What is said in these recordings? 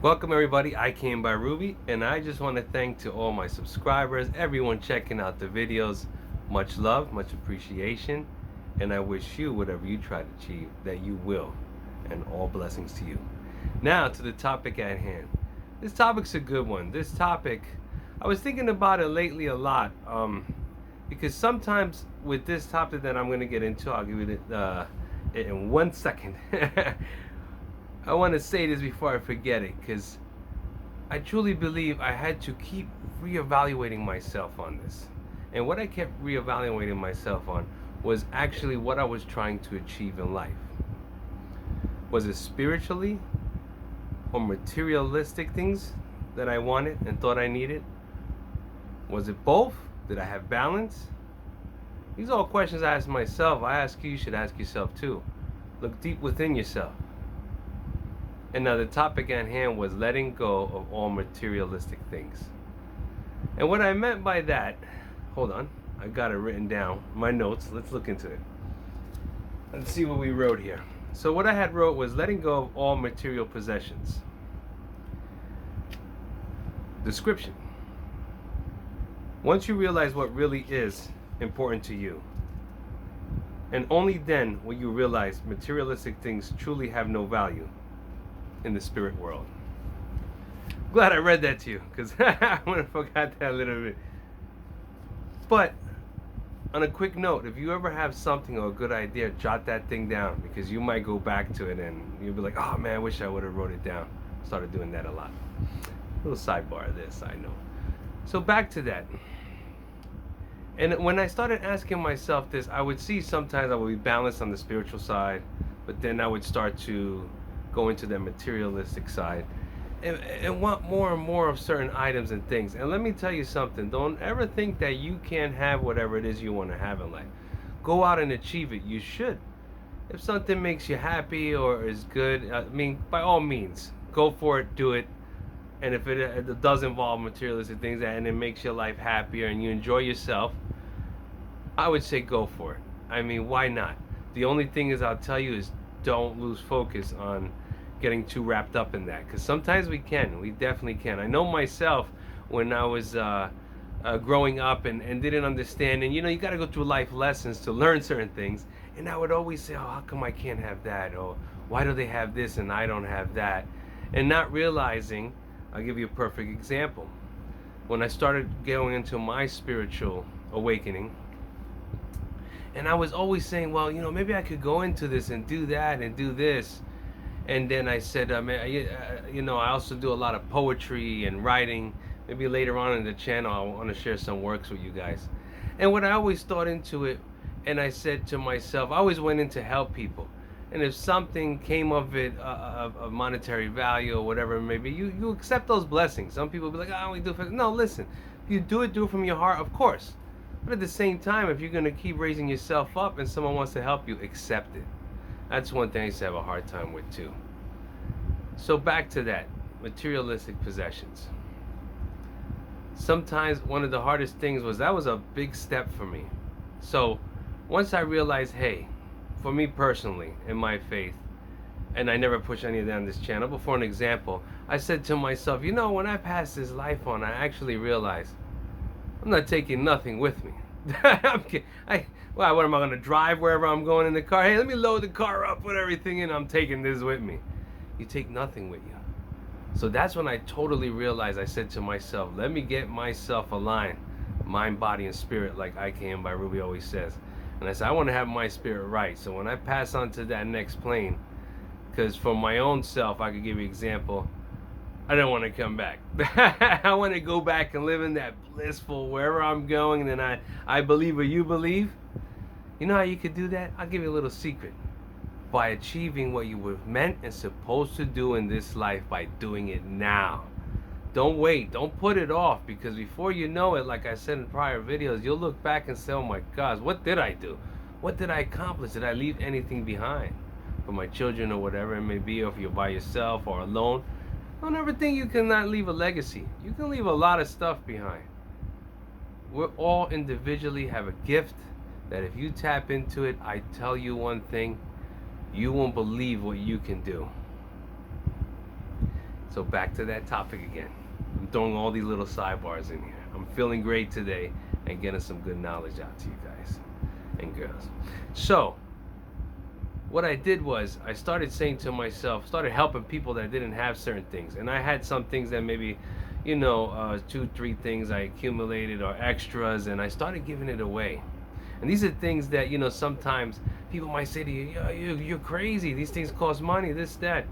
Welcome everybody, I came by Rubey, and I just want to thank to all my subscribers, everyone checking out the videos. Much love, much appreciation, and I wish you whatever you try to achieve that you will, and all blessings to you. Now to the topic at hand. This topic's a good one. This topic, I was thinking about it lately a lot, because sometimes with this topic that I'm going to get into, I'll give you it in 1 second. I want to say this before I forget it, because I truly believe I had to keep reevaluating myself on this. And what I kept reevaluating myself on was actually what I was trying to achieve in life. Was it spiritually or materialistic things that I wanted and thought I needed? Was it both? Did I have balance? These are all questions I ask myself. I ask you, you should ask yourself too. Look deep within yourself. And now the topic at hand was letting go of all materialistic things. And what I meant by that, hold on, I got it written down, my notes, let's look into it. Let's see what we wrote here. So what I had wrote was letting go of all material possessions. Description. Once you realize what really is important to you, and only then will you realize materialistic things truly have no value in the spirit world. Glad I read that to you, because I would have forgot that a little bit. But on a quick note, if you ever have something or a good idea, jot that thing down, because you might go back to it and you'll be like, oh man, I wish I would have wrote it down. Started doing that a lot. Little sidebar of this, I know. So back to that. And when I started asking myself this, I would see sometimes I would be balanced on the spiritual side, but then I would start to go into the materialistic side and want more and more of certain items and things. And let me tell you something, don't ever think that you can't have whatever it is you want to have in life. Go out and achieve it. You should. If something makes you happy or is good, I mean, by all means, go for it, do it. And if it does involve materialistic things and it makes your life happier and you enjoy yourself, I would say go for it. I mean, why not? The only thing is, I'll tell you, is don't lose focus on getting too wrapped up in that, because sometimes we definitely can. I know myself when I was growing up and didn't understand, and you got to go through life lessons to learn certain things, and I would always say, oh, how come I can't have that, or why do they have this and I don't have that, and not realizing. I'll give you a perfect example. When I started going into my spiritual awakening, and I was always saying, well, maybe I could go into this and do that and do this. And then I said, I also do a lot of poetry and writing. Maybe later on in the channel, I want to share some works with you guys. And what I always thought into it, and I said to myself, I always went in to help people. And if something came of it, of monetary value or whatever it may be, you accept those blessings. Some people be like, oh, we do it. No, listen, if you do it from your heart, of course. But at the same time, if you're going to keep raising yourself up and someone wants to help you, accept it. That's one thing I used to have a hard time with too. So back to that, materialistic possessions. Sometimes one of the hardest things was, that was a big step for me. So once I realized, hey, for me personally, in my faith, and I never push any of that on this channel, but for an example, I said to myself, when I pass this life on, I actually realized I'm not taking nothing with me. What am I going to drive wherever I'm going in the car? Hey, let me load the car up, put everything in, I'm taking this with me. You take nothing with you. So that's when I totally realized, I said to myself, let me get myself aligned, mind, body, and spirit, like I Came by Rubey always says. And I said, I want to have my spirit right. So when I pass on to that next plane, because for my own self, I could give you an example, I don't want to come back. I want to go back and live in that blissful, wherever I'm going, and then I believe what you believe. You know how you could do that? I'll give you a little secret. By achieving what you were meant and supposed to do in this life, by doing it now. Don't wait. Don't put it off, because before you know it, like I said in prior videos, you'll look back and say, oh my gosh, what did I do? What did I accomplish? Did I leave anything behind for my children or whatever it may be, or if you're by yourself or alone? Don't ever think you cannot leave a legacy. You can leave a lot of stuff behind. We're all individually have a gift that if you tap into it, I tell you one thing, you won't believe what you can do. So back to that topic again. I'm throwing all these little sidebars in here. I'm feeling great today and getting some good knowledge out to you guys and girls. So what I did was I started saying to myself, started helping people that didn't have certain things. And I had some things that maybe, 2-3 things I accumulated or extras, and I started giving it away. And these are things that, sometimes people might say to you, you're crazy. These things cost money, this, that.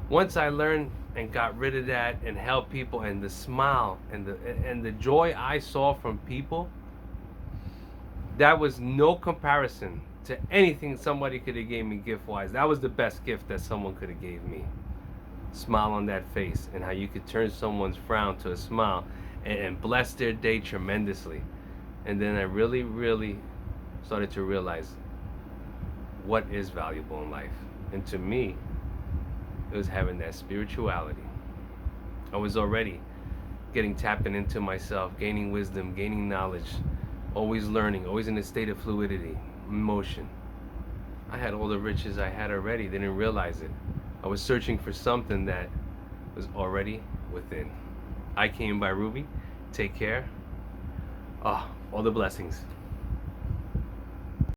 Once I learned and got rid of that and helped people, and the smile and the joy I saw from people, that was no comparison to anything somebody could have gave me gift-wise. That was the best gift that someone could have gave me. Smile on that face, and how you could turn someone's frown to a smile and bless their day tremendously. And then I really, really started to realize what is valuable in life. And to me, it was having that spirituality. I was already tapping into myself, gaining wisdom, gaining knowledge, always learning, always in a state of fluidity, motion. I had all the riches I had already, didn't realize it. I was searching for something that was already within. I came by Rubey. Take care. All the blessings.